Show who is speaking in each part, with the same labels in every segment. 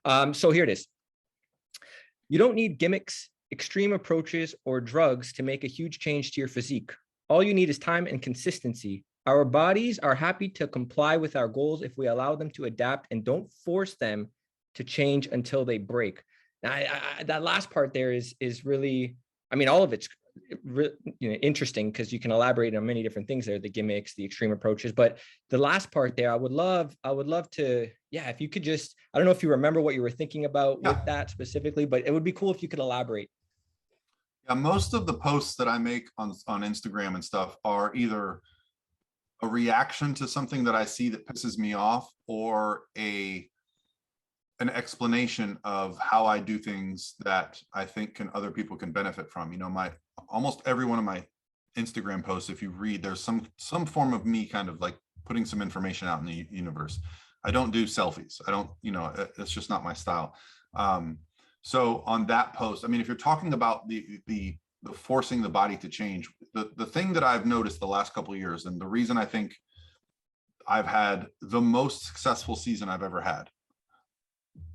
Speaker 1: So here it is. You don't need gimmicks, extreme approaches, or drugs to make a huge change to your physique. All you need is time and consistency. Our bodies are happy to comply with our goals if we allow them to adapt and don't force them to change until they break. Now, that last part there is really, I mean, all of it's interesting because you can elaborate on many different things there, the gimmicks, the extreme approaches. But the last part there, I would love to, yeah, if you could just, I don't know if you remember what you were thinking about with that specifically, but it would be cool if you could elaborate.
Speaker 2: Yeah, most of the posts that I make on Instagram and stuff are either a reaction to something that I see that pisses me off, or an explanation of how I do things that I think other people can benefit from. You know, almost every one of my Instagram posts, if you read, there's some form of me kind of like putting some information out in the universe. I don't do selfies. I don't, you know, it's just not my style. So on that post, I mean, if you're talking about the forcing the body to change, the thing that I've noticed the last couple of years, and the reason I think I've had the most successful season I've ever had,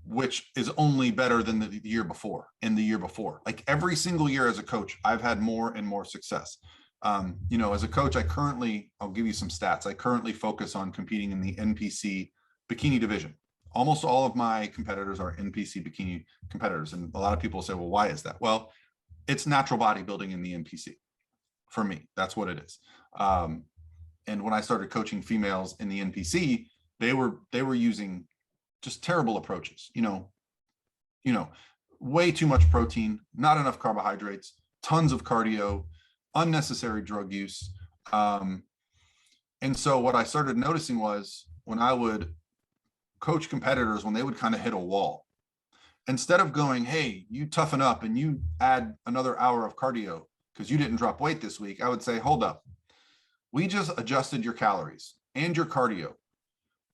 Speaker 2: which is only better than the year before and the year before. Like every single year as a coach, I've had more and more success. You know, as a coach, I'll give you some stats. I currently focus on competing in the NPC bikini division. Almost all of my competitors are NPC bikini competitors. And a lot of people say, well, why is that? Well, it's natural bodybuilding in the NPC. For me, that's what it is. And when I started coaching females in the NPC, they were using just terrible approaches, you know, way too much protein, not enough carbohydrates, tons of cardio, unnecessary drug use. And so what I started noticing was when I would coach competitors, when they would kind of hit a wall, instead of going, hey, you toughen up and you add another hour of cardio because you didn't drop weight this week, I would say, hold up. We just adjusted your calories and your cardio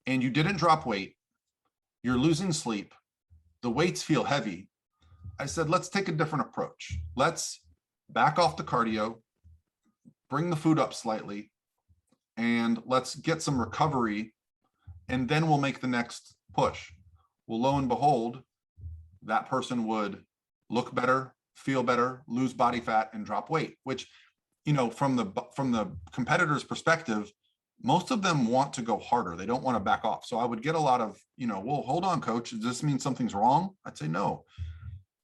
Speaker 2: and you didn't drop weight. You're losing sleep. The weights feel heavy. I said, let's take a different approach. Let's back off the cardio, bring the food up slightly, and let's get some recovery, and then we'll make the next push. Well, lo and behold, that person would look better, feel better, lose body fat, and drop weight, which, you know, from the competitor's perspective, most of them want to go harder. They don't want to back off. So I would get a lot of, you know, well, hold on, coach, does this mean something's wrong? I'd say no.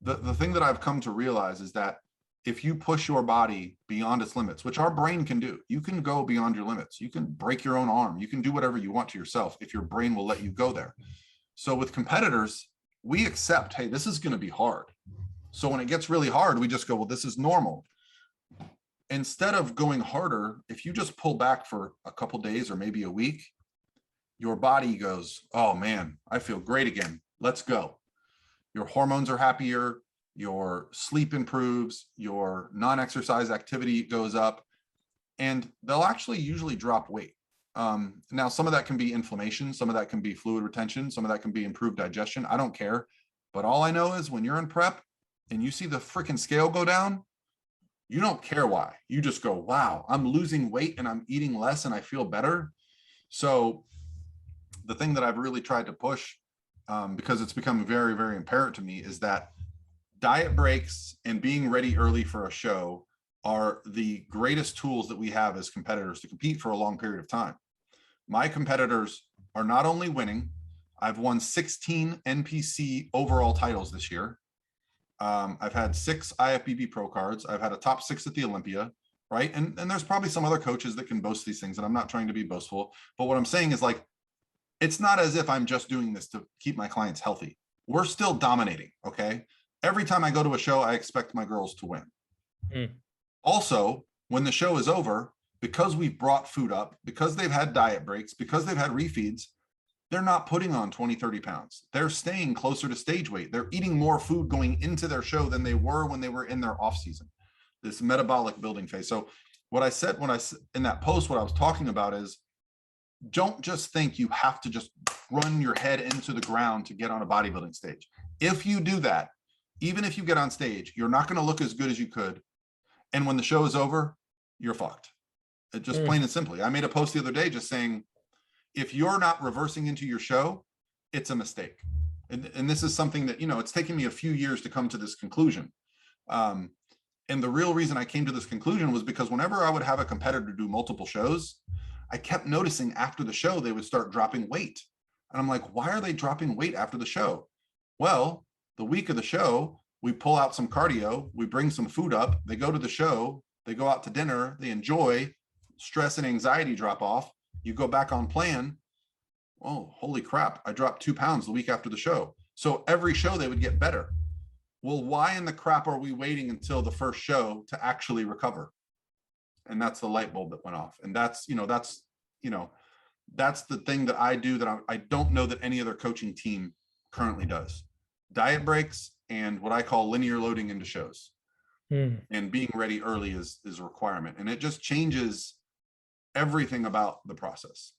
Speaker 2: The thing that I've come to realize is that if you push your body beyond its limits, which our brain can do, you can go beyond your limits. You can break your own arm. You can do whatever you want to yourself if your brain will let you go there. So with competitors, we accept, hey, this is going to be hard. So when it gets really hard, we just go, well, this is normal. Instead of going harder, if you just pull back for a couple days or maybe a week, your body goes, oh man, I feel great again. Let's go. Your hormones are happier. Your sleep improves. Your non-exercise activity goes up, and they'll actually usually drop weight. Now, some of that can be inflammation. Some of that can be fluid retention. Some of that can be improved digestion. I don't care. But all I know is when you're in prep and you see the freaking scale go down, you don't care why. You just go, wow, I'm losing weight and I'm eating less and I feel better. So the thing that I've really tried to push, because it's become very, very apparent to me, is that diet breaks and being ready early for a show are the greatest tools that we have as competitors to compete for a long period of time. My competitors are not only winning, I've won 16 NPC overall titles this year. I've had 6 IFBB pro cards. I've had a top 6 at the Olympia, right? And there's probably some other coaches that can boast these things, and I'm not trying to be boastful, but what I'm saying is, like, it's not as if I'm just doing this to keep my clients healthy. We're still dominating, okay? Every time I go to a show, I expect my girls to win. Also, when the show is over, because we've brought food up, because they've had diet breaks, because they've had refeeds, they're not putting on 20, 30 pounds. They're staying closer to stage weight. They're eating more food going into their show than they were when they were in their off season, this metabolic building phase. So what I said in that post, what I was talking about is, don't just think you have to just run your head into the ground to get on a bodybuilding stage. If you do that, even if you get on stage, you're not going to look as good as you could. And when the show is over, you're fucked. It just plain and simply. I made a post the other day just saying, if you're not reversing into your show, it's a mistake. and this is something that, you know, it's taken me a few years to come to this conclusion. And the real reason I came to this conclusion was because whenever I would have a competitor do multiple shows, I kept noticing after the show, they would start dropping weight. And I'm like, why are they dropping weight after the show? Well, the week of the show, we pull out some cardio, we bring some food up, they go to the show, they go out to dinner, they enjoy, stress and anxiety drop off, you go back on plan. Oh, holy crap, I dropped 2 pounds the week after the show. So every show they would get better. Well, why in the crap are we waiting until the first show to actually recover? And that's the light bulb that went off. And that's the thing that I do that I don't know that any other coaching team currently does. Diet breaks and what I call linear loading into shows. And being ready early is a requirement. And it just changes everything about the process.